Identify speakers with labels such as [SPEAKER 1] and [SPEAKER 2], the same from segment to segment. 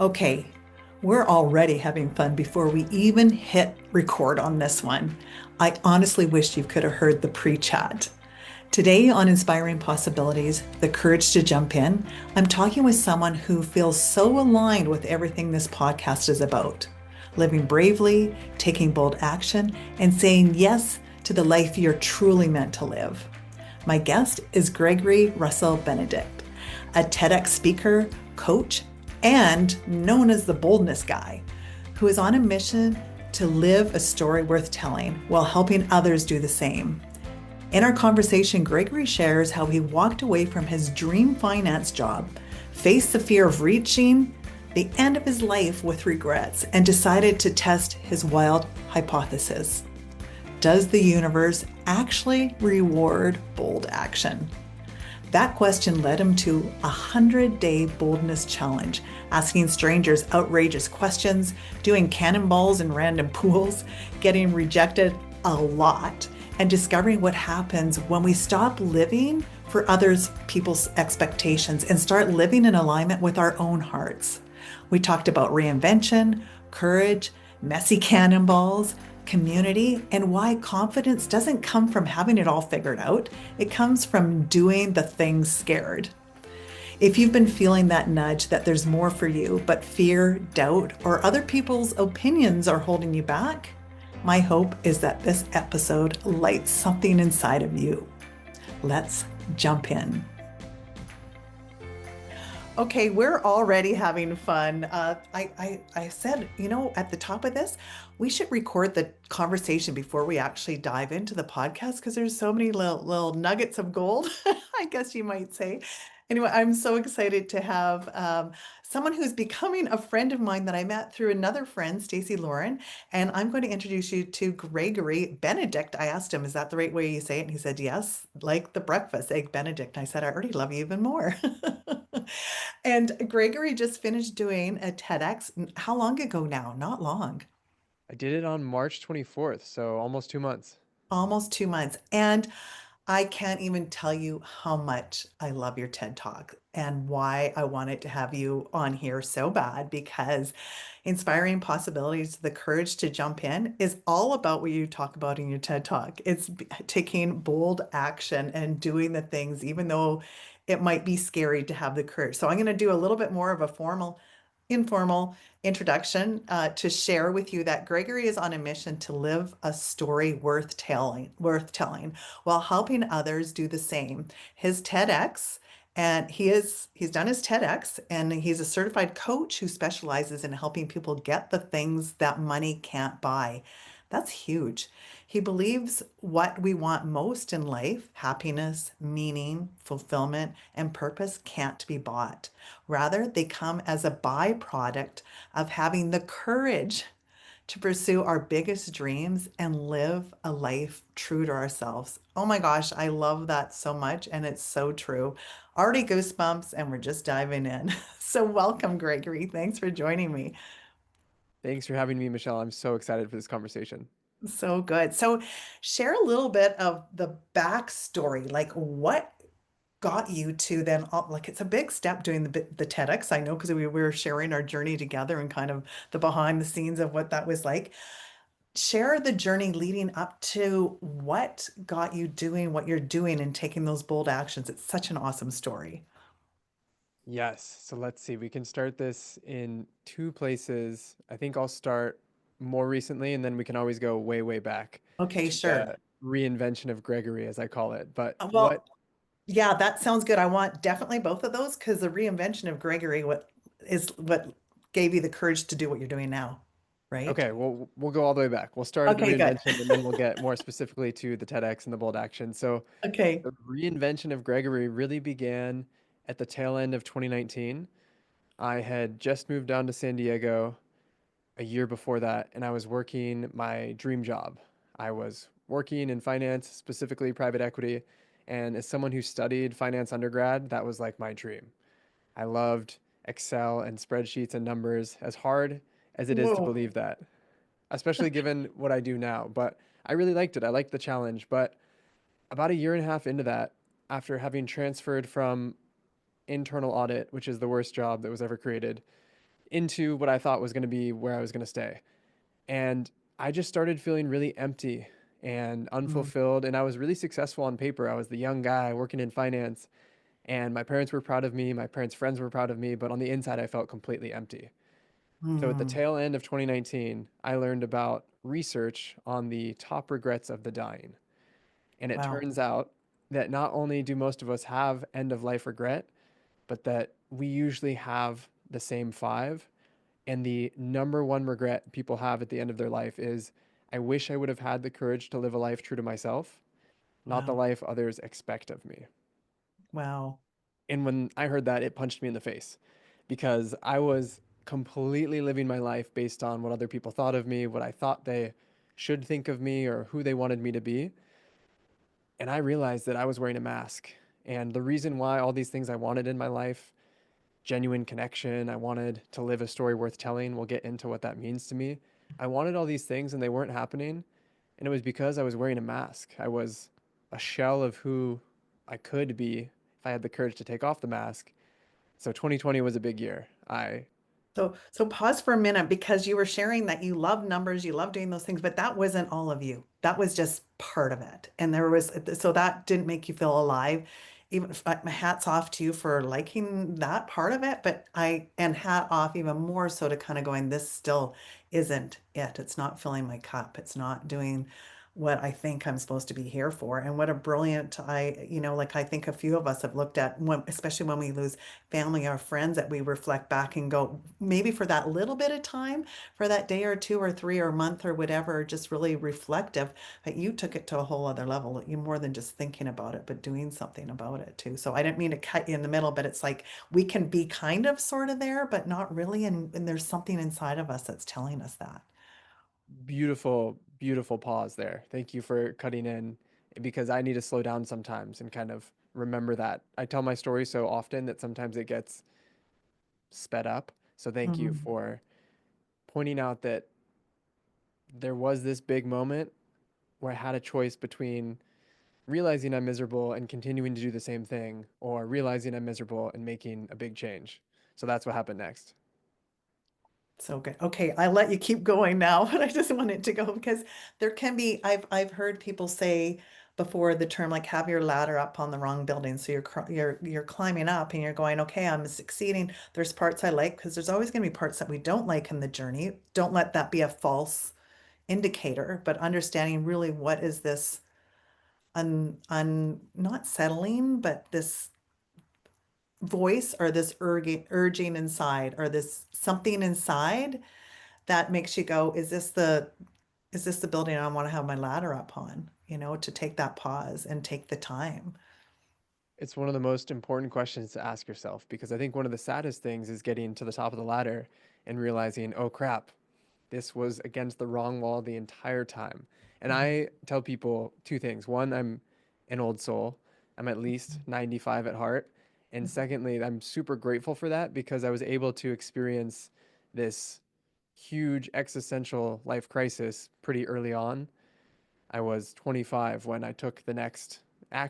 [SPEAKER 1] Okay, we're already having fun before we even hit record on this one. I honestly wish you could have heard the pre-chat. Today on Inspiring Possibilities, the courage to jump in, I'm talking with someone who feels so aligned with everything this podcast is about. Living bravely, taking bold action, and saying yes to the life you're truly meant to live. My guest is Gregory Russell Benedikt, a TEDx speaker, coach, and known as the Boldness Guy, who is on a mission to live a story worth telling while helping others do the same. In our conversation, Gregory shares how he walked away from his dream finance job, faced the fear of reaching the end of his life with regrets, and decided to test his wild hypothesis. Does the universe actually reward bold action? That question led him to a 100-day boldness challenge, asking strangers outrageous questions, doing cannonballs in random pools, getting rejected a lot, and discovering what happens when we stop living for others people's expectations and start living in alignment with our own hearts. We talked about reinvention, courage, messy cannonballs, community, and why confidence doesn't come from having it all figured out. It comes from doing the things scared. If you've been feeling that nudge that there's more for you, but fear, doubt, or other people's opinions are holding you back, my hope is that this episode lights something inside of you. Let's jump in. Okay, we're already having fun. I said, at the top of this, we should record the conversation before we actually dive into the podcast because there's so many little nuggets of gold, I guess you might say. Anyway, I'm so excited to have someone who's becoming a friend of mine that I met through another friend, Stacy Lauren, and I'm going to introduce you to Gregory Benedikt. I asked him, is that the right way you say it? And he said, yes, like the breakfast, egg Benedict. I said, I already love you even more. And Gregory just finished doing a TEDx. How long ago now? Not long,
[SPEAKER 2] I did it on March 24th, so almost 2 months.
[SPEAKER 1] almost 2 months. And I can't even tell you how much I love your TED Talk and why I wanted to have you on here so bad because inspiring possibilities, the courage to jump in is all about what you talk about in your TED Talk. It's taking bold action and doing the things, even though it might be scary to have the courage. So I'm going to do a little bit more of a informal introduction to share with you that Gregory is on a mission to live a story worth telling while helping others do the same. His TEDx, and he's done his TEDx, and he's a certified coach who specializes in helping people get the things that money can't buy. That's huge. He believes what we want most in life, happiness, meaning, fulfillment, and purpose, can't be bought. Rather, they come as a byproduct of having the courage to pursue our biggest dreams and live a life true to ourselves. Oh my gosh, I love that so much. And it's so true. Already goosebumps, and we're just diving in. So, welcome, Gregory. Thanks for joining me.
[SPEAKER 2] Thanks for having me, Michelle. I'm so excited for this conversation.
[SPEAKER 1] So good. So, share a little bit of the backstory. Like, what got you to then, like, it's a big step doing the TEDx. I know because we were sharing our journey together and kind of the behind the scenes of what that was like. Share the journey leading up to what got you doing what you're doing and taking those bold actions. It's such an awesome story.
[SPEAKER 2] Yes, so let's see. We can start this in two places. I think I'll start more recently, and then we can always go way, way back
[SPEAKER 1] Okay,
[SPEAKER 2] to
[SPEAKER 1] sure.
[SPEAKER 2] the reinvention of Gregory, as I call it. But
[SPEAKER 1] Well,
[SPEAKER 2] what
[SPEAKER 1] yeah, that sounds good. I want definitely both of those because the reinvention of Gregory, what gave you the courage to do what you're doing now, right?
[SPEAKER 2] Okay, well, we'll go all the way back. We'll start at the
[SPEAKER 1] Okay, good.
[SPEAKER 2] reinvention, and then we'll get more specifically to the TEDx and the bold action. So
[SPEAKER 1] Okay.
[SPEAKER 2] the reinvention of Gregory really began at the tail end of 2019. I had just moved down to San Diego a year before that, and I was working my dream job. I was working in finance, specifically private equity. And as someone who studied finance undergrad, that was like my dream. I loved Excel and spreadsheets and numbers, as hard as it is to
[SPEAKER 1] Whoa.
[SPEAKER 2] believe that, especially given what I do now. But I really liked it. I liked the challenge. But about a year and a half into that, after having transferred from internal audit, which is the worst job that was ever created, into what I thought was going to be where I was going to stay. And I just started feeling really empty and
[SPEAKER 1] Mm,
[SPEAKER 2] unfulfilled. And I was really successful on paper. I was the young guy working in finance, and my parents were proud of me. My parents' friends were proud of me. But on the inside, I felt completely empty. So at the
[SPEAKER 1] mm,
[SPEAKER 2] tail end of 2019, I learned about research on the top regrets of the dying. And it
[SPEAKER 1] wow.
[SPEAKER 2] turns out that not only do most of us have end of life regret, but that we usually have the same five. And the number one regret people have at the end of their life is, I wish I would have had the courage to live a life true to myself, not the
[SPEAKER 1] Wow.
[SPEAKER 2] life others expect of me.
[SPEAKER 1] Wow.
[SPEAKER 2] And when I heard that, it punched me in the face because I was completely living my life based on what other people thought of me, what I thought they should think of me, or who they wanted me to be. And I realized that I was wearing a mask. And the reason why all these things I wanted in my life, genuine connection, I wanted to live a story worth telling, we'll get into what that means to me. I wanted all these things and they weren't happening. And it was because I was wearing a mask. I was a shell of who I could be if I had the courage to take off the mask. So 2020 was a big year. I
[SPEAKER 1] So pause for a minute because you were sharing that you love numbers, you love doing those things, but that wasn't all of you. That was just part of it. And there was, so that didn't make you feel alive. Even if, my hat's off to you for liking that part of it, but and hat off even more so to kind of going, this still isn't it. It's not filling my cup. It's not doing what I think I'm supposed to be here for. And what a brilliant, like I think a few of us have looked at, especially when we lose family or friends, that we reflect back and go, maybe for that little bit of time, for that day or two or three or a month or whatever, just really reflective, that you took it to a whole other level. You more than just thinking about it, but doing something about it too. So I didn't mean to cut you in the middle, but it's like we can be kind of sort of there, but not really. And there's something inside of us that's telling us that.
[SPEAKER 2] Beautiful, beautiful pause there. Thank you for cutting in because I need to slow down sometimes and kind of remember that. I tell my story so often that sometimes it gets sped up. So thank you
[SPEAKER 1] Mm.
[SPEAKER 2] for pointing out that there was this big moment where I had a choice between realizing I'm miserable and continuing to do the same thing, or realizing I'm miserable and making a big change. So that's what happened next.
[SPEAKER 1] So good. Okay, I let you keep going now, but I just wanted to go because there can be, I've heard people say before the term like have your ladder up on the wrong building. So you're climbing up and you're going, okay, I'm succeeding. There's parts I like because there's always going to be parts that we don't like in the journey. Don't let that be a false indicator, but understanding really what is this not settling, but this voice or this urging inside or this something inside that makes you go, is this the building I want to have my ladder up on? To take that pause and take the time.
[SPEAKER 2] It's one of the most important questions to ask yourself because I think one of the saddest things is getting to the top of the ladder and realizing, oh crap, this was against the wrong wall the entire time. And
[SPEAKER 1] Mhm.
[SPEAKER 2] I tell people two things. One, I'm an old soul. I'm at least 95 at heart. And secondly, I'm super grateful for that because I was able to experience this huge existential life crisis pretty early on. I was 25 when I took the next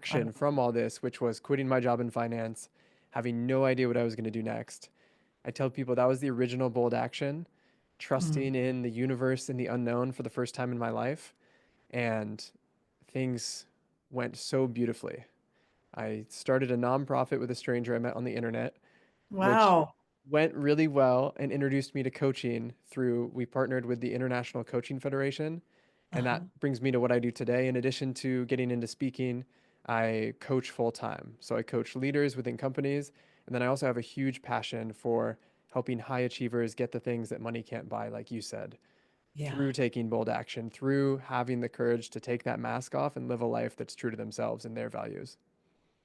[SPEAKER 1] I,
[SPEAKER 2] action from all this, which was quitting my job in finance, having no idea what I was going to do next. I tell people that was the original bold action,
[SPEAKER 1] mm,
[SPEAKER 2] trusting in the universe and the unknown for the first time in my life. And things went so beautifully. I started a nonprofit with a stranger I met on the internet, which
[SPEAKER 1] wow.
[SPEAKER 2] went really well and introduced me to coaching through, we partnered with the International Coaching Federation. And that
[SPEAKER 1] Uh-huh.
[SPEAKER 2] brings me to what I do today. In addition to getting into speaking, I coach full time. So I coach leaders within companies. And then I also have a huge passion for helping high achievers get the things that money can't buy, like you said,
[SPEAKER 1] Yeah.
[SPEAKER 2] through taking bold action, through having the courage to take that mask off and live a life that's true to themselves and their values.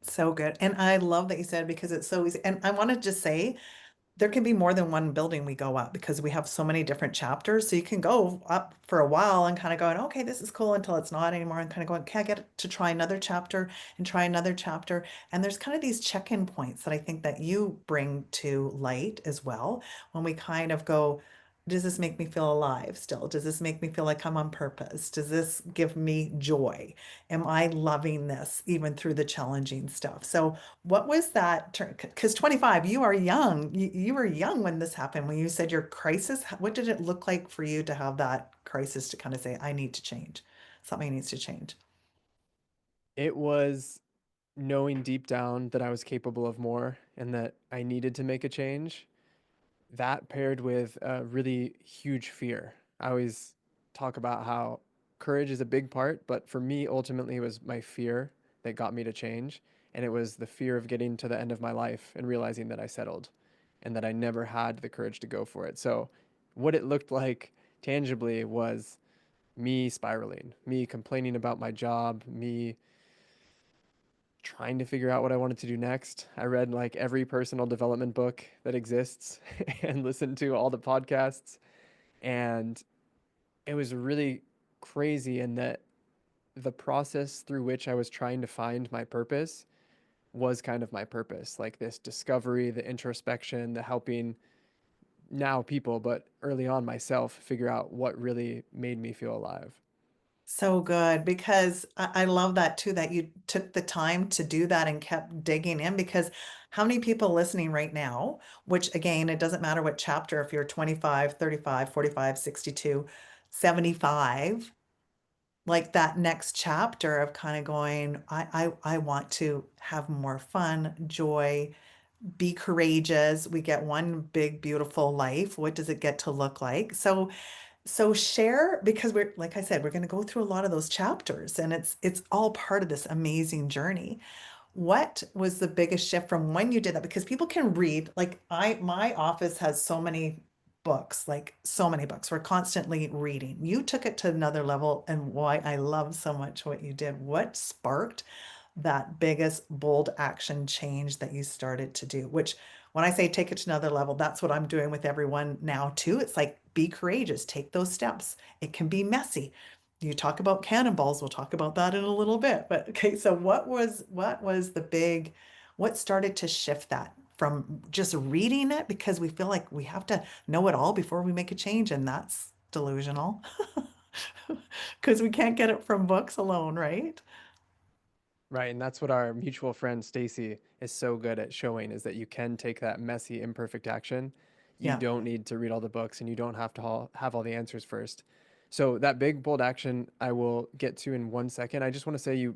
[SPEAKER 1] So good. And I love that you said because it's so easy. And I want to just say there can be more than one building we go up because we have so many different chapters. So you can go up for a while and kind of going, okay, this is cool until it's not anymore, and kind of going, okay, I get to try another chapter and try another chapter. And there's kind of these check-in points that I think that you bring to light as well when we kind of go, does this make me feel alive still? Does this make me feel like I'm on purpose? Does this give me joy? Am I loving this even through the challenging stuff? So what was that turn? Because 25, you are young. You were young when this happened. When you said your crisis, what did it look like for you to have that crisis to kind of say, I need to change? Something needs to change.
[SPEAKER 2] It was knowing deep down that I was capable of more and that I needed to make a change. That paired with a really huge fear. I always talk about how courage is a big part, but for me, ultimately, it was my fear that got me to change. And it was the fear of getting to the end of my life and realizing that I settled and that I never had the courage to go for it. So, what it looked like tangibly was me spiraling, me complaining about my job, me trying to figure out what I wanted to do next. I read like every personal development book that exists and listened to all the podcasts. And it was really crazy in that the process through which I was trying to find my purpose was kind of my purpose, like this discovery, the introspection, the helping now people, but early on myself, figure out what really made me feel alive.
[SPEAKER 1] So good because I love that too, that you took the time to do that and kept digging in because how many people listening right now, which again, it doesn't matter what chapter, if you're 25, 35, 45, 62, 75, like that next chapter of kind of going, I want to have more fun, joy, be courageous. We get one big, beautiful life. What does it get to look like? So share because we're like I said, we're going to go through a lot of those chapters and it's all part of this amazing journey. What was the biggest shift from when you did that? Because people can read, like my office has so many books, like so many books. We're constantly reading. You took it to another level and why I love so much what you did. What sparked that biggest bold action change that you started to do, which when I say take it to another level, that's what I'm doing with everyone now too. It's like be courageous, take those steps. It can be messy. You talk about cannonballs, we'll talk about that in a little bit. But okay, so what was the big what started to shift that from just reading it because we feel like we have to know it all before we make a change and that's delusional because we can't get it from books alone, right?
[SPEAKER 2] Right, and that's what our mutual friend Stacy is so good at showing is that you can take that messy, imperfect action. You
[SPEAKER 1] Yeah,
[SPEAKER 2] don't need to read all the books and you don't have to have all the answers first. So that big bold action I will get to in 1 second. I just want to say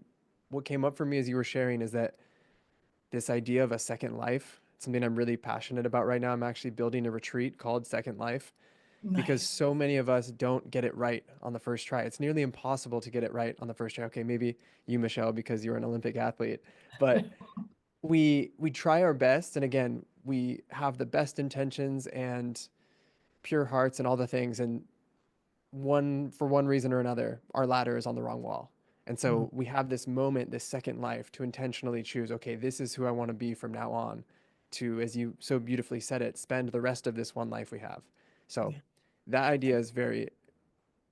[SPEAKER 2] what came up for me as you were sharing is that this idea of a second life, something I'm really passionate about right now. I'm actually building a retreat called Second Life because
[SPEAKER 1] nice.
[SPEAKER 2] so many of us don't get it right on the first try. It's nearly impossible to get it right on the first try. Okay, maybe you, Michelle, because you're an Olympic athlete, but we try our best, and again, we have the best intentions and pure hearts and all the things, and one reason or another, our ladder is on the wrong wall. And
[SPEAKER 1] Mm,
[SPEAKER 2] so we have this moment, this second life to intentionally choose, okay, this is who I want to be from now on, to, as you so beautifully said it, spend the rest of this one life we have. So
[SPEAKER 1] yeah.
[SPEAKER 2] that idea is very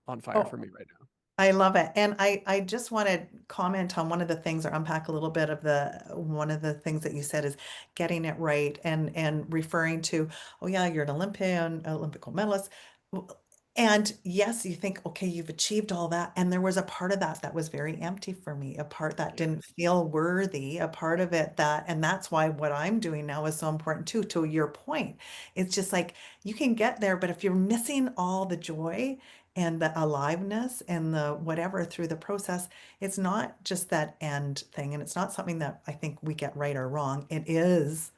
[SPEAKER 2] on fire
[SPEAKER 1] Oh,
[SPEAKER 2] for me right now.
[SPEAKER 1] I love it. And I just want to comment on one of the things or unpack a little bit of the one of the things that you said is getting it right and referring to, oh yeah, you're an Olympian, Olympic gold medalist. And yes, you think, okay, you've achieved all that. And there was a part of that that was very empty for me, a part that
[SPEAKER 2] Yeah.
[SPEAKER 1] didn't feel worthy, a part of it that, and that's why what I'm doing now is so important too, to your point. It's just like you can get there, but if you're missing all the joy, and the aliveness and the whatever through the process, it's not just that end thing. And it's not something that I think we get right or wrong. It is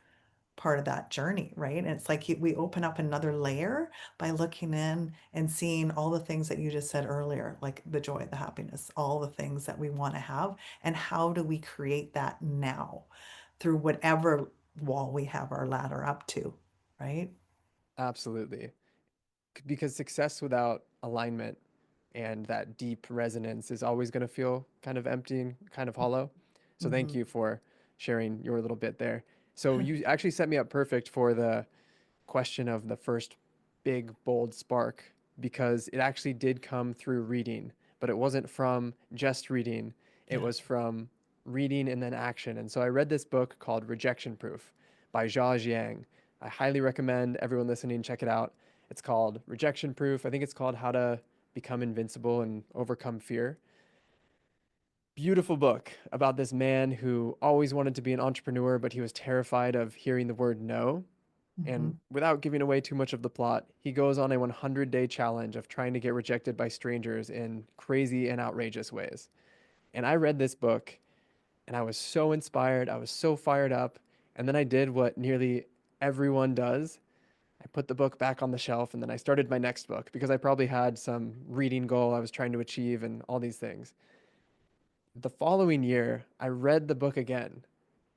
[SPEAKER 1] part of that journey, right? And it's like we open up another layer by looking in and seeing all the things that you just said earlier, like the joy, the happiness, all the things that we want to have. And how do we create that now through whatever wall we have our ladder up to, right?
[SPEAKER 2] Absolutely. Because success without alignment and that deep resonance is always going to feel kind of empty and kind of hollow. So thank
[SPEAKER 1] Mhm.
[SPEAKER 2] you for sharing your little bit there. So you actually set me up perfect for the question of the first big, bold spark because it actually did come through reading, but it wasn't from just reading, it
[SPEAKER 1] Yeah.
[SPEAKER 2] was from reading and then action. And so I read this book called Rejection Proof by Zha Jiang. I highly recommend everyone listening check it out. It's called Rejection Proof. I think it's called How to Become Invincible and Overcome Fear. Beautiful book about this man who always wanted to be an entrepreneur, but he was terrified of hearing the word no. And
[SPEAKER 1] Mhm.
[SPEAKER 2] without giving away too much of the plot, he goes on a 100-day challenge of trying to get rejected by strangers in crazy and outrageous ways. And I read this book and I was so inspired. I was so fired up. And then I did what nearly everyone does. I put the book back on the shelf and then I started my next book because I probably had some reading goal I was trying to achieve and all these things. The following year, I read the book again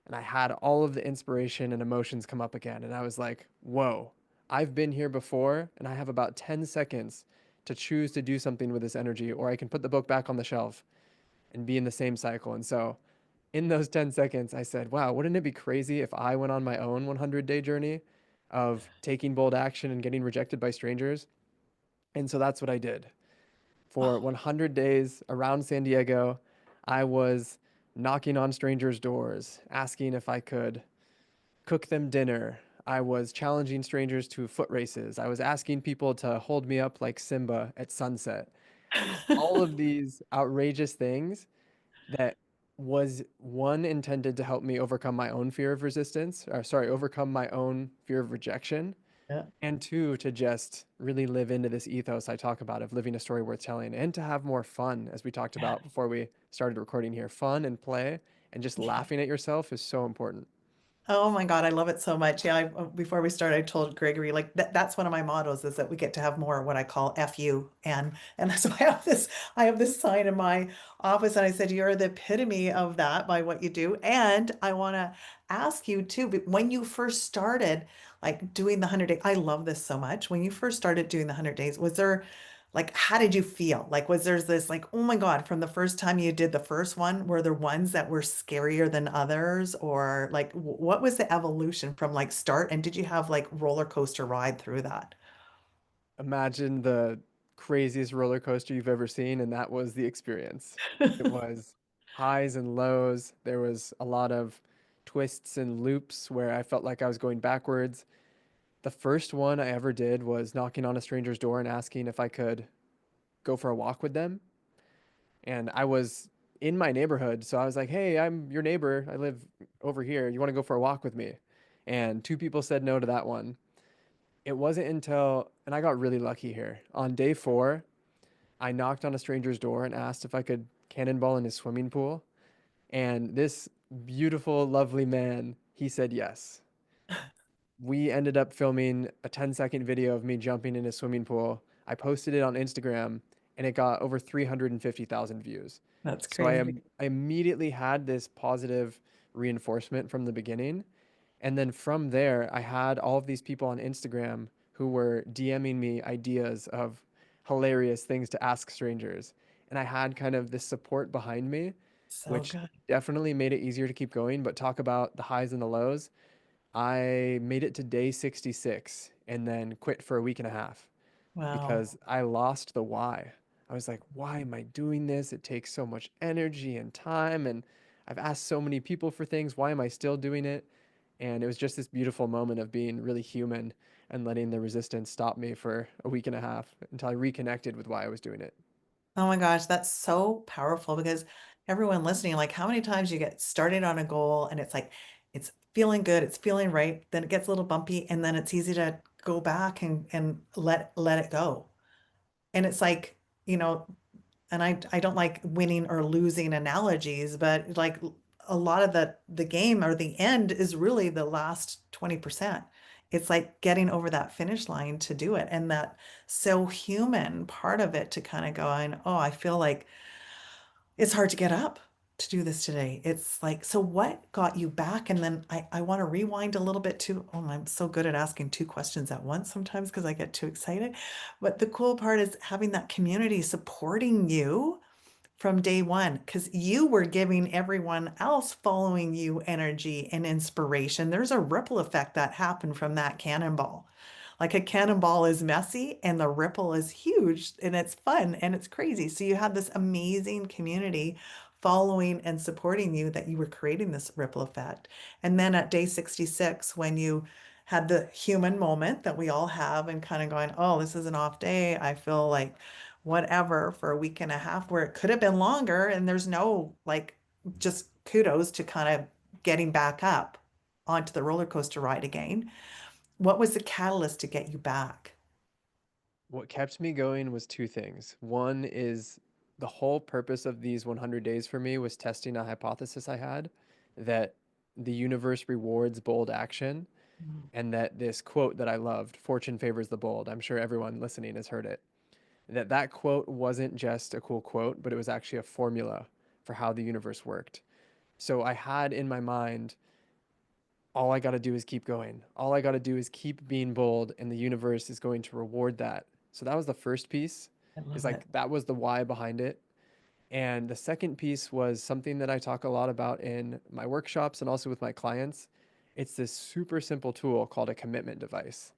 [SPEAKER 2] and I had all of the inspiration and emotions come up again. And I was like, whoa, I've been here before and I have about 10 seconds to choose to do something with this energy, or I can put the book back on the shelf and be in the same cycle. And so in those 10 seconds, I said, wow, wouldn't it be crazy if I went on my own 100-day journey of taking bold action and getting rejected by strangers? And so that's what I did. For
[SPEAKER 1] Oh,
[SPEAKER 2] 100 days around San Diego, I was knocking on strangers' doors, asking if I could cook them dinner. I was challenging strangers to foot races. I was asking people to hold me up like Simba at sunset. All of these outrageous things that was one intended to help me overcome my own fear of resistance, or sorry, overcome my own fear of rejection,
[SPEAKER 1] yeah.
[SPEAKER 2] and two, to just really live into this ethos I talk about of living a story worth telling and to have more fun, as we talked
[SPEAKER 1] Yeah.
[SPEAKER 2] about before we started recording here. Fun and play and just
[SPEAKER 1] Yeah.
[SPEAKER 2] laughing at yourself is so important.
[SPEAKER 1] Oh my God, I love it so much. Yeah, before we started, I told Gregory like that's one of my mottos is that we get to have more what I call FU. And so I have this sign in my office and I said, you're the epitome of that by what you do. And I want to ask you too, but when you first started like doing the 100 day, I love this so much. When you first started doing the 100 days, was there like how did you feel? Like was there this like, oh my God, from the first time you did the first one, were there ones that were scarier than others? Or like what was the evolution from like start? And did you have like roller coaster ride through that?
[SPEAKER 2] Imagine the craziest roller coaster you've ever seen, and that was the experience. It was highs and lows. There was a lot of twists and loops where I felt like I was going backwards. The first one I ever did was knocking on a stranger's door and asking if I could go for a walk with them. And I was in my neighborhood, so I was like, "Hey, I'm your neighbor. I live over here. You want to go for a walk with me?" And two people said no to that one. It wasn't until, and I got really lucky here. On day 4, I knocked on a stranger's door and asked if I could cannonball in his swimming pool. And this beautiful, lovely man, he said yes. We ended up filming a 10-second video of me jumping in a swimming pool. I posted it on Instagram and it got over 350,000 views.
[SPEAKER 1] That's
[SPEAKER 2] So I
[SPEAKER 1] crazy.
[SPEAKER 2] am I immediately had this positive reinforcement from the beginning. And then from there, I had all of these people on Instagram who were DMing me ideas of hilarious things to ask strangers. And I had kind of this support behind me,
[SPEAKER 1] So
[SPEAKER 2] which
[SPEAKER 1] good.
[SPEAKER 2] definitely made it easier to keep going. But talk about the highs and the lows. I made it to day 66 and then quit for a week and a half
[SPEAKER 1] Wow.
[SPEAKER 2] because I lost the why. I was like, why am I doing this? It takes so much energy and time, and I've asked so many people for things. Why am I still doing it? And it was just this beautiful moment of being really human and letting the resistance stop me for a week and a half until I reconnected with why I was doing it.
[SPEAKER 1] Oh my gosh, that's so powerful because everyone listening, like how many times you get started on a goal and it's like it's feeling good, it's feeling right, then it gets a little bumpy, and then it's easy to go back and let it go. And it's like, you know, and I don't like winning or losing analogies, but like a lot of the game or the end is really the last 20%. It's like getting over that finish line to do it. And that so human part of it to kind of going, oh, I feel like it's hard to get up to do this today. It's like, so what got you back? And then I want to rewind a little bit too. Oh, I'm so good at asking two questions at once sometimes because I get too excited. But the cool part is having that community supporting you from day one because you were giving everyone else following you energy and inspiration. There's a ripple effect that happened from that cannonball. Like a cannonball is messy and the ripple is huge and it's fun and it's crazy. So you had this amazing community following and supporting you that you were creating this ripple effect. And then at day 66, when you had the human moment that we all have and kind of going, oh, this is an off day. I feel like whatever for a week and a half where it could have been longer. And there's no like just kudos to kind of getting back up onto the roller coaster ride again. What was the catalyst to get you back?
[SPEAKER 2] What kept me going was two things. One is the whole purpose of these 100 days for me was testing a hypothesis I had that the universe rewards bold action,
[SPEAKER 1] Mm.
[SPEAKER 2] and that this quote that I loved, fortune favors the bold. I'm sure everyone listening has heard it. That quote wasn't just a cool quote, but it was actually a formula for how the universe worked. So I had in my mind, all I got to do is keep going. All I got to do is keep being bold, and the universe is going to reward that. So that was the first piece,
[SPEAKER 1] I
[SPEAKER 2] is
[SPEAKER 1] love it.
[SPEAKER 2] like that was the why behind it. And the second piece was something that I talk a lot about in my workshops and also with my clients. It's this super simple tool called a commitment device.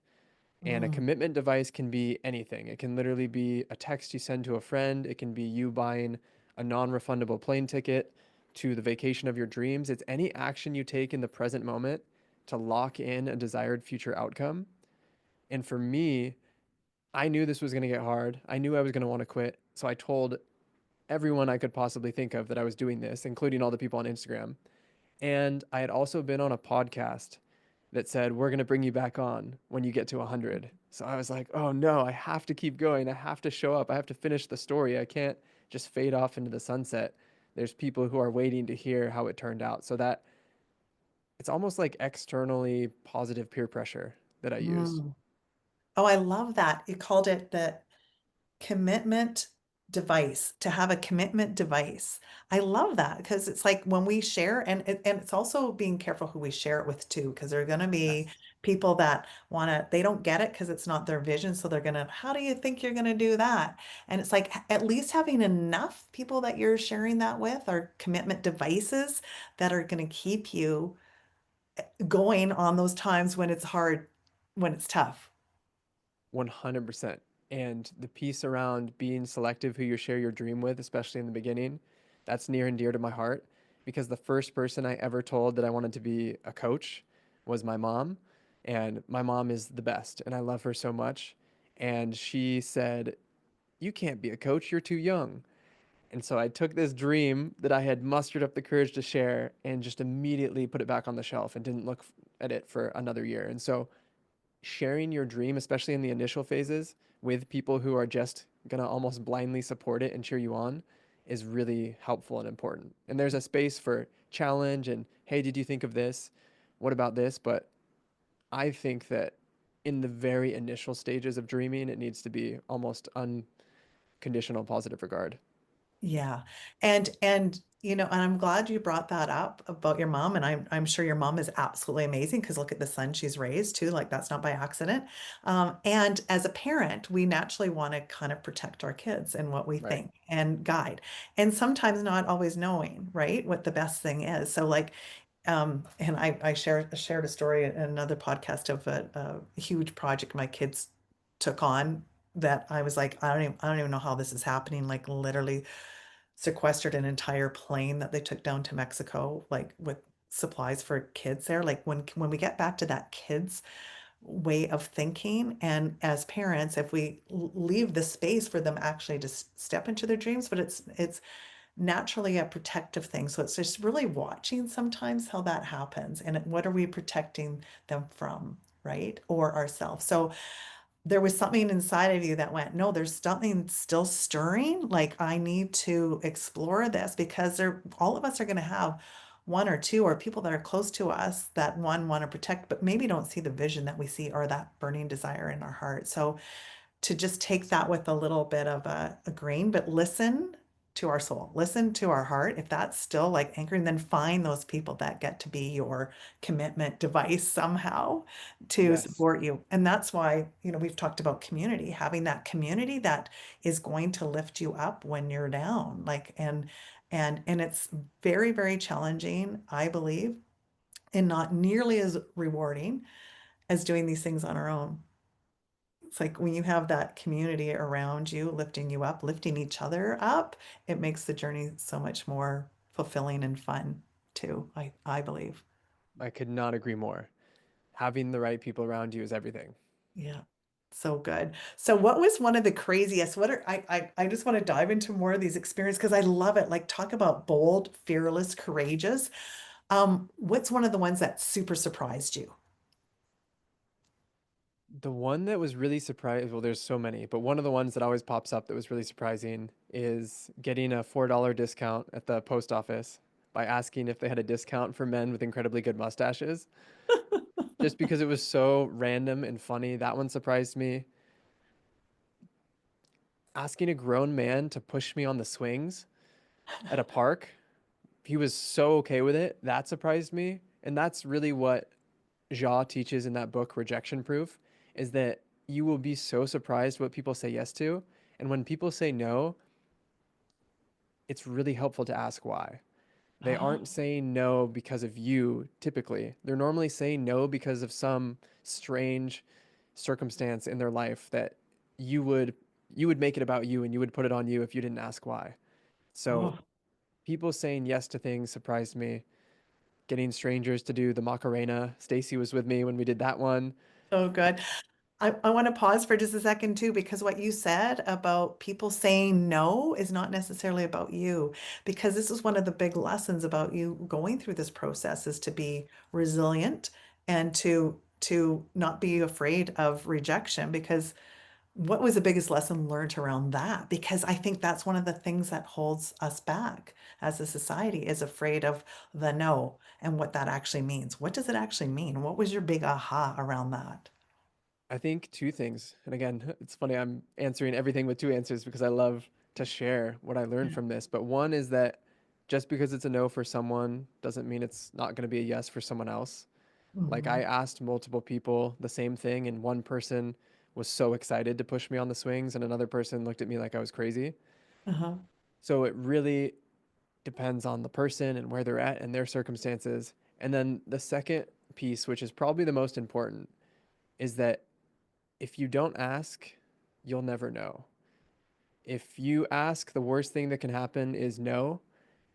[SPEAKER 2] And a
[SPEAKER 1] Mm.
[SPEAKER 2] commitment device can be anything. It can literally be a text you send to a friend. It can be you buying a non-refundable plane ticket to the vacation of your dreams. It's any action you take in the present moment to lock in a desired future outcome. And for me, I knew this was going to get hard. I knew I was going to want to quit. So I told everyone I could possibly think of that I was doing this, including all the people on Instagram. And I had also been on a podcast that said, we're going to bring you back on when you get to 100. So I was like, oh no, I have to keep going. I have to show up. I have to finish the story. I can't just fade off into the sunset. There's people who are waiting to hear how it turned out. So that it's almost like externally positive peer pressure that I used.
[SPEAKER 1] Mm. Oh, I love that. You called it the commitment device, to have a commitment device. I love that because it's like when we share, and it's also being careful who we share it with too, because there are going to be
[SPEAKER 2] Yes.
[SPEAKER 1] people that want to, they don't get it because it's not their vision. So they're going to, how do you think you're going to do that? And it's like at least having enough people that you're sharing that with are commitment devices that are going to keep you going on those times when it's hard, when it's tough.
[SPEAKER 2] 100%. And the piece around being selective who you share your dream with, especially in the beginning, that's near and dear to my heart because the first person I ever told that I wanted to be a coach was my mom. And my mom is the best, and I love her so much. And she said, you can't be a coach, you're too young. And so I took this dream that I had mustered up the courage to share and just immediately put it back on the shelf and didn't look at it for another year. And so sharing your dream, especially in the initial phases, with people who are just going to almost blindly support it and cheer you on is really helpful and important. And there's a space for challenge and, hey, did you think of this? What about this? But I think that in the very initial stages of dreaming, it needs to be almost unconditional positive regard.
[SPEAKER 1] Yeah. And and I'm glad you brought that up about your mom. And I'm sure your mom is absolutely amazing because look at the son she's raised too. Like that's not by accident. And as a parent, we naturally want to kind of protect our kids and what we
[SPEAKER 2] Right.
[SPEAKER 1] think and guide. And sometimes not always knowing, right, what the best thing is. So like and I shared a story in another podcast of a huge project my kids took on that I was like, I don't even know how this is happening. Like literally sequestered an entire plane that they took down to Mexico, like with supplies for kids there. Like when we get back to that kids way of thinking, and as parents, if we leave the space for them actually to step into their dreams, but it's naturally a protective thing. So it's just really watching sometimes how that happens and what are we protecting them from, right? Or ourselves. So there was something inside of you that went, no, there's something still stirring. Like I need to explore this because all of us are going to have one or two or people that are close to us that one want to protect, but maybe don't see the vision that we see or that burning desire in our heart. So to just take that with a little bit of a grain, but listen to our soul, listen to our heart. If that's still like anchoring, then find those people that get to be your commitment device somehow to
[SPEAKER 2] Yes.
[SPEAKER 1] support you. And that's why, we've talked about community, having that community that is going to lift you up when you're down. Like, and it's very, very challenging, I believe, and not nearly as rewarding as doing these things on our own. It's like when you have that community around you, lifting you up, lifting each other up, it makes the journey so much more fulfilling and fun too, I believe.
[SPEAKER 2] I could not agree more. Having the right people around you is everything.
[SPEAKER 1] Yeah. So good. So what was one of the craziest? What are I just want to dive into more of these experiences because I love it. Like talk about bold, fearless, courageous. What's one of the ones that super surprised you?
[SPEAKER 2] The one that was really surprised, well, there's so many, but one of the ones that always pops up that was really surprising is getting a $4 discount at the post office by asking if they had a discount for men with incredibly good mustaches. Just because it was so random and funny, that one surprised me. Asking a grown man to push me on the swings at a park, he was so okay with it. That surprised me. And that's really what Ja teaches in that book, Rejection Proof, is that you will be so surprised what people say yes to. And when people say no, it's really helpful to ask why. They
[SPEAKER 1] Oh,
[SPEAKER 2] aren't saying no because of you, typically. They're normally saying no because of some strange circumstance in their life that you would you would make it about you and you would put it on you if you didn't ask why. So
[SPEAKER 1] oh,
[SPEAKER 2] people saying yes to things surprised me. Getting strangers to do the Macarena. Stacy was with me when we did that one.
[SPEAKER 1] so good. I want to pause for just a second too, because what you said about people saying no is not necessarily about you, because this is one of the big lessons about you going through this process is to be resilient and to not be afraid of rejection. Because what was the biggest lesson learned around that? Because I think that's one of the things that holds us back as a society is afraid of the no and what that actually means. What does it actually mean? What was your big aha around that?
[SPEAKER 2] I think two things. And again, it's funny, I'm answering everything with two answers because I love to share what I learned from this. But one is that just because it's a no for someone doesn't mean it's not going to be a yes for someone else. Like I
[SPEAKER 1] Mhm.
[SPEAKER 2] asked multiple people the same thing, and one person was so excited to push me on the swings, and another person looked at me like I was crazy.
[SPEAKER 1] Uh-huh.
[SPEAKER 2] So it really depends on the person and where they're at and their circumstances. And then the second piece, which is probably the most important, is that if you don't ask, you'll never know. If you ask, the worst thing that can happen is no,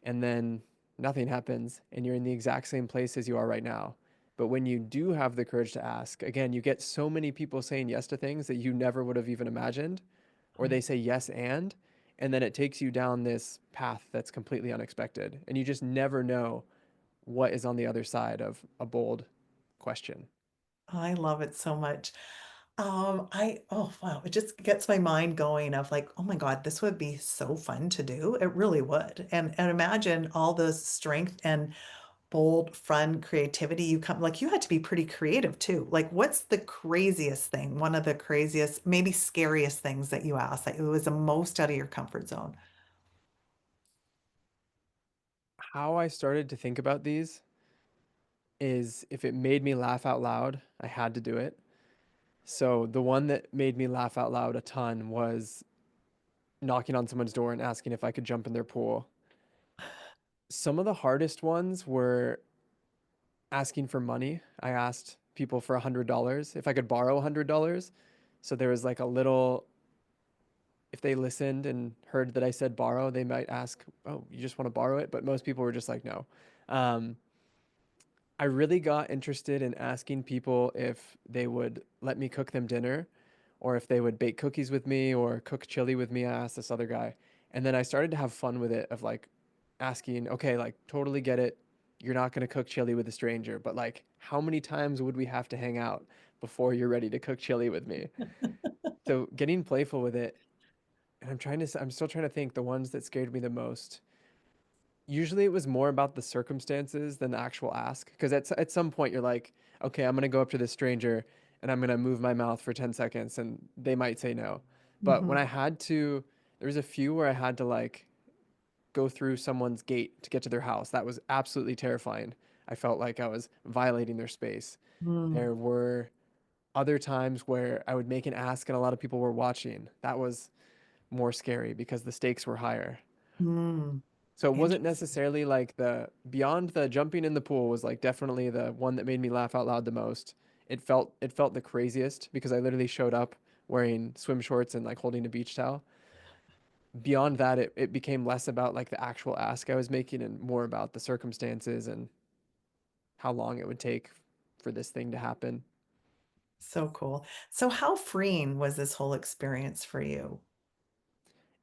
[SPEAKER 2] and then nothing happens, and you're in the exact same place as you are right now. But when you do have the courage to ask, again, you get so many people saying yes to things that you never would have even imagined, or they say yes and then it takes you down this path that's completely unexpected. And you just never know what is on the other side of a bold question.
[SPEAKER 1] I love it so much. Oh wow, it just gets my mind going of like, oh my God, this would be so fun to do. It really would. And imagine all the strength and bold, fun creativity you come like you had to be pretty creative too. Like what's the craziest thing? One of the craziest, maybe scariest things that you asked that it was the most out of your comfort zone.
[SPEAKER 2] How I started to think about these is if it made me laugh out loud, I had to do it. So the one that made me laugh out loud a ton was knocking on someone's door and asking if I could jump in their pool. Some of the hardest ones were asking for money. I asked people for $100 if I could borrow $100. So there was like a little, if they listened and heard that I said borrow, they might ask, "Oh, you just want to borrow it?" But most people were just like, "No." Um, I really got interested in asking people if they would let me cook them dinner or if they would bake cookies with me or cook chili with me. I asked this other guy. And then I started to have fun with it of like asking, okay, like totally get it. You're not going to cook chili with a stranger, but like how many times would we have to hang out before you're ready to cook chili with me? So getting playful with it. And I'm still trying to think the ones that scared me the most. Usually it was more about the circumstances than the actual ask. Because at some point you're like, okay, I'm going to go up to this stranger and I'm going to move my mouth for 10 seconds and they might say no. But when
[SPEAKER 1] Mhm.
[SPEAKER 2] I had to, there was a few where I had to like go through someone's gate to get to their house. That was absolutely terrifying. I felt like I was violating their space.
[SPEAKER 1] Mm,
[SPEAKER 2] There were other times where I would make an ask and a lot of people were watching. That was more scary because the stakes were higher.
[SPEAKER 1] mm.
[SPEAKER 2] So it wasn't
[SPEAKER 1] Interesting.
[SPEAKER 2] necessarily like the beyond the jumping in the pool was like definitely the one that made me laugh out loud the most. It felt the craziest because I literally showed up wearing swim shorts and like holding a beach towel. Beyond that, it became less about like the actual ask I was making and more about the circumstances and how long it would take for this thing to happen.
[SPEAKER 1] So cool. So how freeing was this whole experience for you?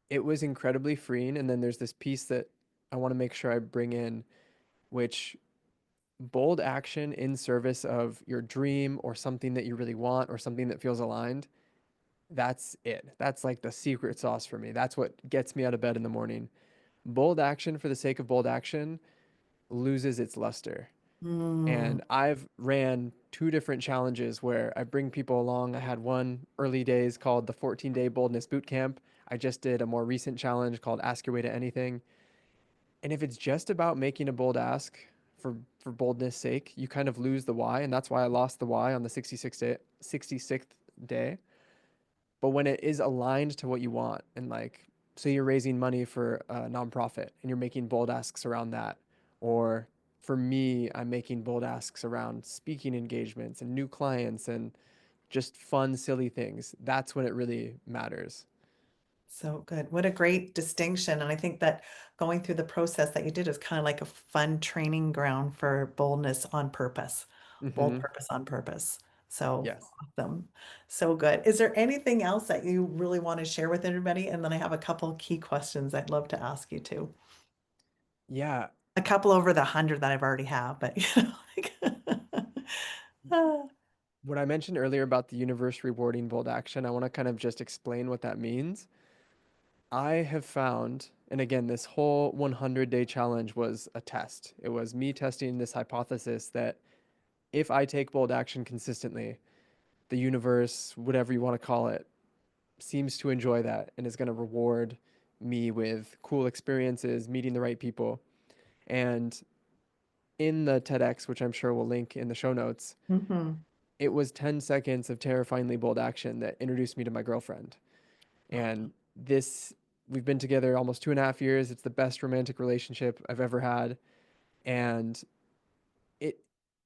[SPEAKER 2] It was incredibly freeing. And then there's this piece that I want to make sure I bring in, which bold action in service of your dream or something that you really want or something that feels aligned. That's it. That's like the secret sauce for me. That's what gets me out of bed in the morning. Bold action for the sake of bold action loses its luster.
[SPEAKER 1] Mm,
[SPEAKER 2] And I've ran two different challenges where I bring people along. I had one early days called the 14-day boldness boot camp. I just did a more recent challenge called Ask Your Way to Anything. And if it's just about making a bold ask for boldness sake, you kind of lose the why, and that's why I lost the why on the 66th day. But when it is aligned to what you want, and like, say you're raising money for a nonprofit and you're making bold asks around that, or for me, I'm making bold asks around speaking engagements and new clients and just fun, silly things. That's when it really matters.
[SPEAKER 1] so good. What a great distinction. And I think that going through the process that you did is kind of like a fun training ground for boldness on purpose, bold
[SPEAKER 2] Mm-hmm.
[SPEAKER 1] purpose on purpose. So
[SPEAKER 2] Yes.
[SPEAKER 1] awesome. So good. Is there anything else that you really want to share with everybody? And then I have a couple key questions I'd love to ask you too.
[SPEAKER 2] Yeah.
[SPEAKER 1] A couple over the 100 that I've already have, but like, ah,
[SPEAKER 2] What I mentioned earlier about the universe rewarding bold action, I want to kind of just explain what that means. I have found, and again, this whole 100-day challenge was a test. It was me testing this hypothesis that if I take bold action consistently, the universe, whatever you want to call it, seems to enjoy that and is going to reward me with cool experiences, meeting the right people. And in the TEDx, which I'm sure we'll link in the show notes,
[SPEAKER 1] mhm.
[SPEAKER 2] it was 10 seconds of terrifyingly bold action that introduced me to my girlfriend. And this, we've been together almost 2.5 years. It's the best romantic relationship I've ever had. And it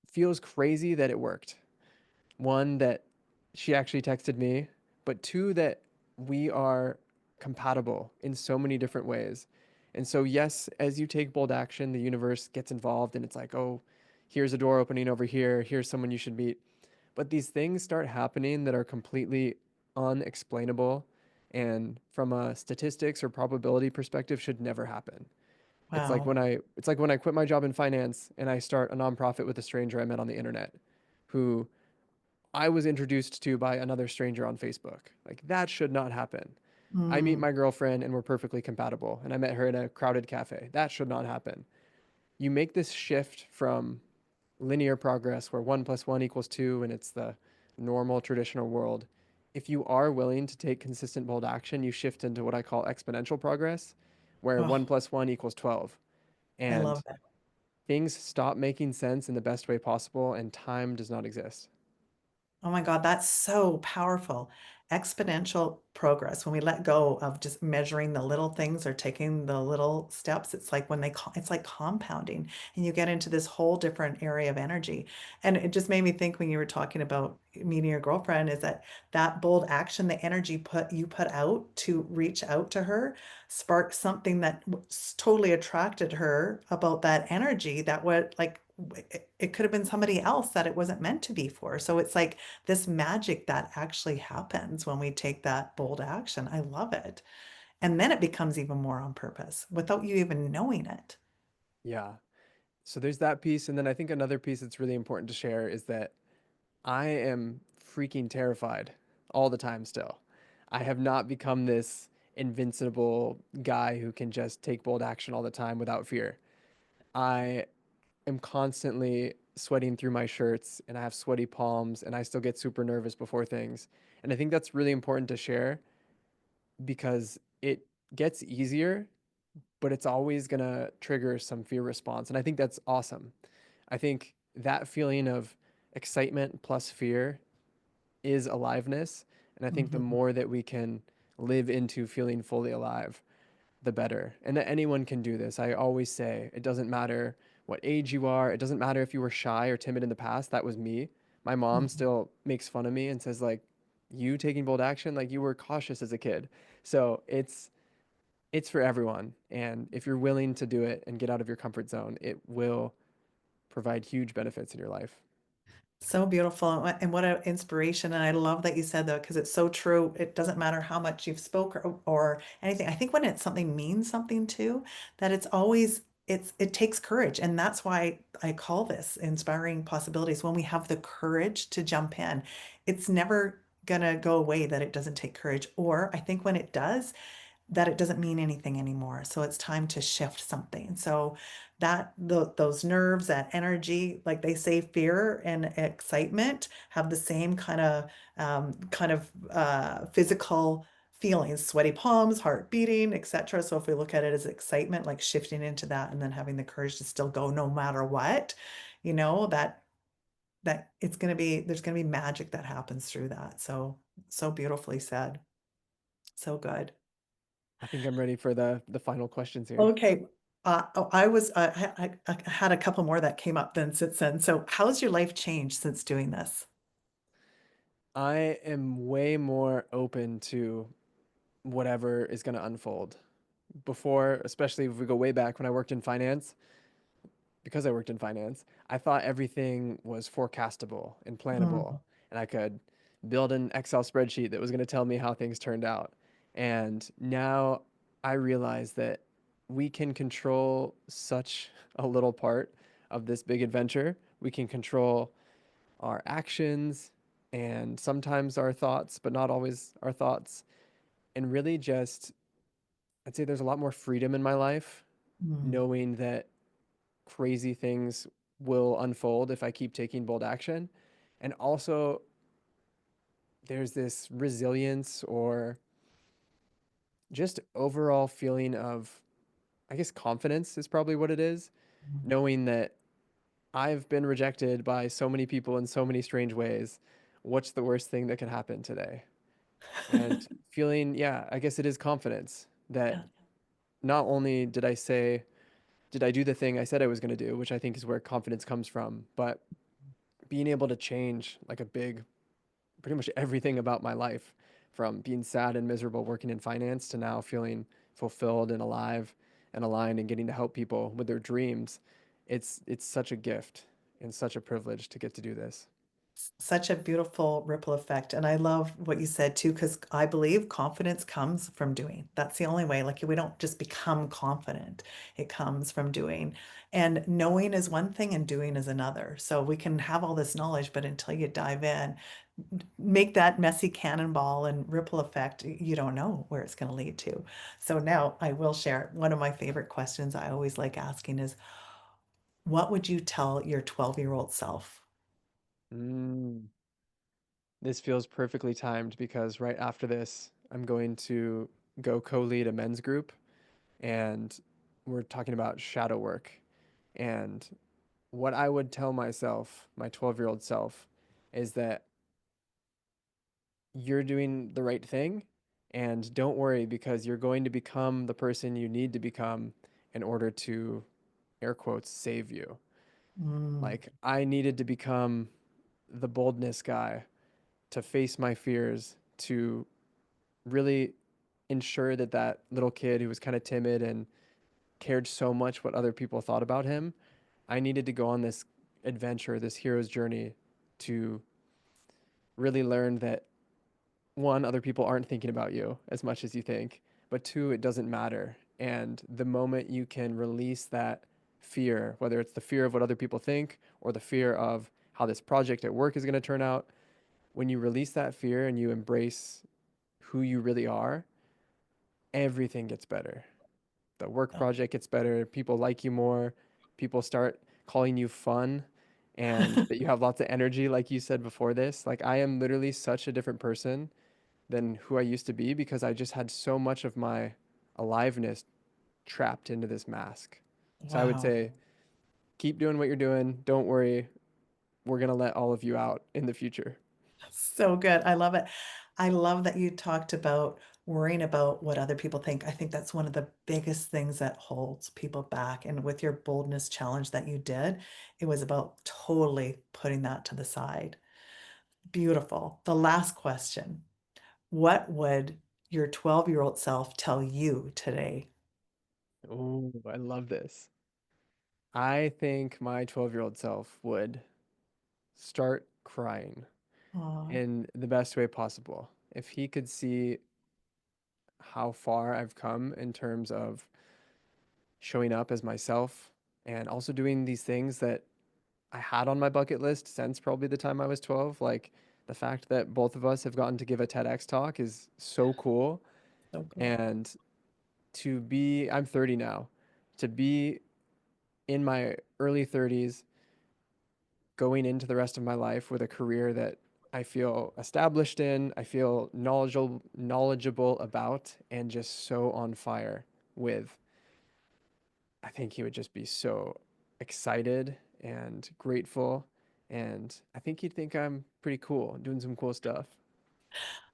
[SPEAKER 2] feels crazy that it worked. One, that she actually texted me, but two, that we are compatible in so many different ways. And so, yes, as you take bold action, the universe gets involved and it's like, oh, here's a door opening over here. Here's someone you should meet. But these things start happening that are completely unexplainable and from a statistics or probability perspective should never happen.
[SPEAKER 1] Wow.
[SPEAKER 2] It's like when I quit my job in finance and I start a nonprofit with a stranger I met on the internet who I was introduced to by another stranger on Facebook. Like that should not happen. I meet
[SPEAKER 1] Mm,
[SPEAKER 2] my girlfriend and we're perfectly compatible and I met her in a crowded cafe. That should not happen. You make this shift from linear progress where 1 + 1 = 2 and it's the normal traditional world. If you are willing to take consistent bold action, you shift into what I call exponential progress, where
[SPEAKER 1] oh,
[SPEAKER 2] 1 + 1 = 12.
[SPEAKER 1] I
[SPEAKER 2] And
[SPEAKER 1] love that.
[SPEAKER 2] things stop making sense in the best way possible, and time does not exist.
[SPEAKER 1] Oh my God, that's so powerful. Exponential progress. When we let go of just measuring the little things or taking the little steps, it's like when it's like compounding and you get into this whole different area of energy. And it just made me think when you were talking about meeting your girlfriend is that that bold action, the energy you put out to reach out to her sparked something that totally attracted her about that energy that would like it could have been somebody else that it wasn't meant to be for. So it's like this magic that actually happens when we take that bold action. I love it. And then it becomes even more on purpose without you even knowing it.
[SPEAKER 2] Yeah. So there's that piece. And then I think another piece that's really important to share is that I am freaking terrified all the time still. I have not become this invincible guy who can just take bold action all the time without fear. I am constantly sweating through my shirts and I have sweaty palms and I still get super nervous before things. And I think that's really important to share because it gets easier, but it's always going to trigger some fear response. And I think that's awesome. I think that feeling of excitement plus fear is aliveness. And I think the
[SPEAKER 1] Mhm.
[SPEAKER 2] more that we can live into feeling fully alive, the better. And that anyone can do this. I always say it doesn't matter what age you are, it doesn't matter if you were shy or timid in the past. That was me. My mom
[SPEAKER 1] Mhm.
[SPEAKER 2] still makes fun of me and says, like, you taking bold action, like you were cautious as a kid. So it's for everyone. And if you're willing to do it and get out of your comfort zone, it will provide huge benefits in your life.
[SPEAKER 1] So beautiful and what an inspiration. And I love that you said that because it's so true. It doesn't matter how much you've spoke or anything. I think when it's something means something too, that it's always it takes courage. And that's why I call this inspiring possibilities. When we have the courage to jump in, it's never gonna go away that it doesn't take courage. Or I think when it does, that it doesn't mean anything anymore. So it's time to shift something. So those nerves, that energy, like they say, fear and excitement have the same kind of physical feelings, sweaty palms, heart beating, etc. So if we look at it as excitement, like shifting into that and then having the courage to still go no matter what, you know, that it's going to be there's going to be magic that happens through that. So so beautifully said. So good.
[SPEAKER 2] I think I'm ready for the final questions here.
[SPEAKER 1] Okay. I was I had a couple more that came up then since then. So how's your life changed since doing this?
[SPEAKER 2] I am way more open to whatever is going to unfold. Before, especially if we go way back when I worked in finance, because I worked in finance, I thought everything was forecastable and plannable,
[SPEAKER 1] Mm,
[SPEAKER 2] and I could build an Excel spreadsheet that was going to tell me how things turned out. And now I realize that we can control such a little part of this big adventure. We can control our actions and sometimes our thoughts, but not always our thoughts. And really just, I'd say there's a lot more freedom in my life
[SPEAKER 1] mm,
[SPEAKER 2] knowing that crazy things will unfold if I keep taking bold action. And also, there's this resilience or just overall feeling of, I guess, confidence is probably what it is,
[SPEAKER 1] mm.
[SPEAKER 2] knowing that I've been rejected by so many people in so many strange ways. What's the worst thing that could happen today? And feeling, yeah, I guess it is confidence that
[SPEAKER 1] Yeah.
[SPEAKER 2] not only did I do the thing I said I was going to do, which I think is where confidence comes from, but being able to change like a big, pretty much everything about my life from being sad and miserable working in finance to now feeling fulfilled and alive and aligned and getting to help people with their dreams. It's such a gift and such a privilege to get to do this.
[SPEAKER 1] Such a beautiful ripple effect. And I love what you said too, because I believe confidence comes from doing. That's the only way. Like we don't just become confident, it comes from doing. And knowing is one thing and doing is another. So we can have all this knowledge, but until you dive in, make that messy cannonball and ripple effect, you don't know where it's going to lead to. So now I will share one of my favorite questions I always like asking is, what would you tell your 12-year-old self?
[SPEAKER 2] Mm. This feels perfectly timed because right after this, I'm going to go co-lead a men's group and we're talking about shadow work. And what I would tell myself, my 12-year-old self, is that you're doing the right thing and don't worry because you're going to become the person you need to become in order to, air quotes, save you.
[SPEAKER 1] Mm,
[SPEAKER 2] Like, I needed to become the boldness guy to face my fears, to really ensure that that little kid who was kind of timid and cared so much what other people thought about him, I needed to go on this adventure, this hero's journey to really learn that one, other people aren't thinking about you as much as you think, but two, it doesn't matter. And the moment you can release that fear, whether it's the fear of what other people think or the fear of how this project at work is going to turn out, when you release that fear and you embrace who you really are, everything gets better. The work project gets better, people like you more, people start calling you fun and that you have lots of energy like you said before this. Like I am literally such a different person than who I used to be because I just had so much of my aliveness trapped into this mask. So I would
[SPEAKER 1] wow.
[SPEAKER 2] say keep doing what you're doing. Don't worry. We're going to let all of you out in the future.
[SPEAKER 1] So good. I love it. I love that you talked about worrying about what other people think. I think that's one of the biggest things that holds people back. And with your boldness challenge that you did, it was about totally putting that to the side. Beautiful. The last question. What would your 12-year-old self tell you today?
[SPEAKER 2] Oh, I love this. I think my 12-year-old self would start crying
[SPEAKER 1] Oh,
[SPEAKER 2] in the best way possible. If he could see how far I've come in terms of showing up as myself and also doing these things that I had on my bucket list since probably the time I was 12. Like the fact that both of us have gotten to give a TEDx talk is so cool.
[SPEAKER 1] so cool.
[SPEAKER 2] And I'm 30 now, to be in my early 30s, going into the rest of my life with a career that I feel established in, I feel knowledgeable about, and just so on fire with. I think he would just be so excited and grateful. And I think he'd think I'm pretty cool, doing some cool stuff.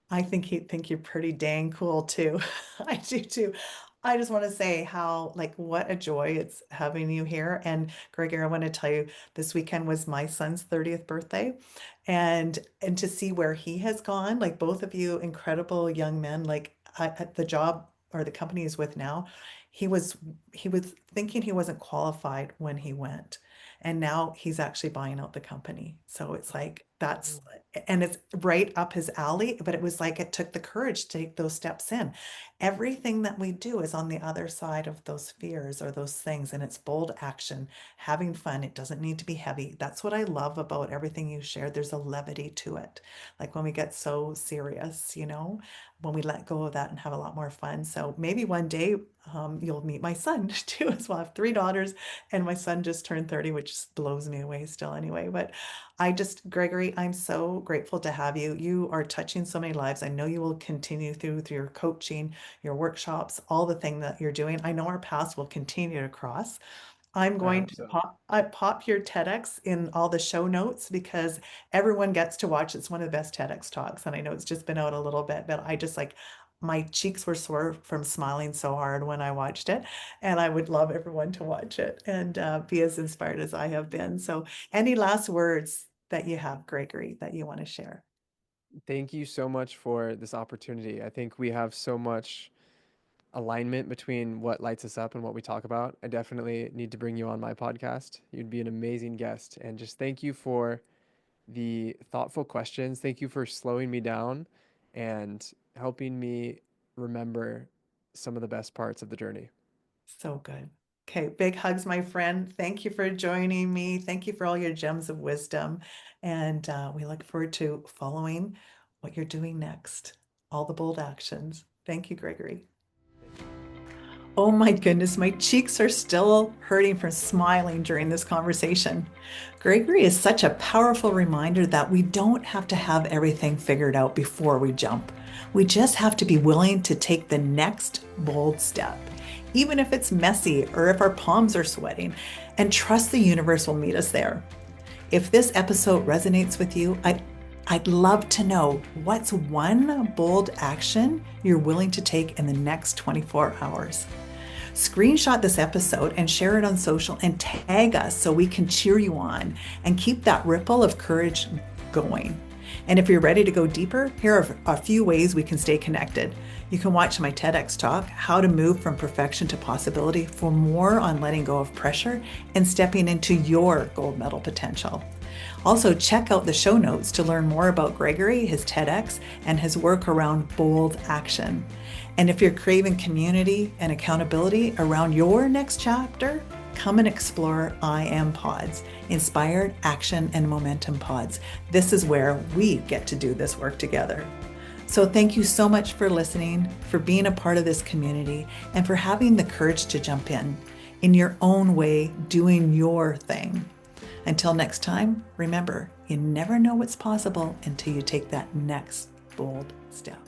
[SPEAKER 1] I think he'd think you're pretty dang cool too. I do too. I just want to say how, like, what a joy it's having you here. And Gregory, I want to tell you, this weekend was my son's 30th birthday. And to see where he has gone, like both of you incredible young men, like at the job or the company he's with now, he was he was thinking he wasn't qualified when he went. And now he's actually buying out the company. So it's like that's
[SPEAKER 2] Oh,
[SPEAKER 1] and it's right up his alley, but it was like it took the courage to take those steps in. Everything that we do is on the other side of those fears or those things, and it's bold action, having fun. It doesn't need to be heavy. That's what I love about everything you shared. There's a levity to it. Like when we get so serious, when we let go of that and have a lot more fun. So maybe one day you'll meet my son too, as well. I have three daughters, and my son just turned 30, which blows me away still anyway. But Gregory, I'm so grateful to have you. You are touching so many lives. I know you will continue through your coaching, your workshops, all the thing that you're doing. I know our paths will continue to cross. I'm
[SPEAKER 2] I
[SPEAKER 1] going
[SPEAKER 2] hope
[SPEAKER 1] to
[SPEAKER 2] so.
[SPEAKER 1] pop your TEDx in all the show notes because everyone gets to watch. It's one of the best TEDx talks, and I know it's just been out a little bit, but I just like my cheeks were sore from smiling so hard when I watched it, and I would love everyone to watch it and be as inspired as I have been. So, any last words that you have, Gregory, that you want to share?
[SPEAKER 2] Thank you so much for this opportunity. I think we have so much alignment between what lights us up and what we talk about. I definitely need to bring you on my podcast. You'd be an amazing guest. And just thank you for the thoughtful questions. Thank you for slowing me down and helping me remember some of the best parts of the journey.
[SPEAKER 1] So good. Okay, big hugs, my friend. Thank you for joining me. Thank you for all your gems of wisdom. And we look forward to following what you're doing next, all the bold actions. Thank you, Gregory.
[SPEAKER 2] Thank you.
[SPEAKER 1] Oh my goodness, my cheeks are still hurting from smiling during this conversation. Gregory is such a powerful reminder that we don't have to have everything figured out before we jump. We just have to be willing to take the next bold step, even if it's messy or if our palms are sweating, and trust the universe will meet us there. If this episode resonates with you, I'd love to know what's one bold action you're willing to take in the next 24 hours. Screenshot this episode and share it on social and tag us so we can cheer you on and keep that ripple of courage going. And if you're ready to go deeper, here are a few ways we can stay connected. You can watch my TEDx talk, How to Move from Perfection to Possibility, for more on letting go of pressure and stepping into your gold medal potential. Also, check out the show notes to learn more about Gregory, his TEDx, and his work around bold action. And if you're craving community and accountability around your next chapter, come and explore I Am Pods, Inspired Action and Momentum Pods. This is where we get to do this work together. So thank you so much for listening, for being a part of this community, and for having the courage to jump in your own way, doing your thing. Until next time, remember, you never know what's possible until you take that next bold step.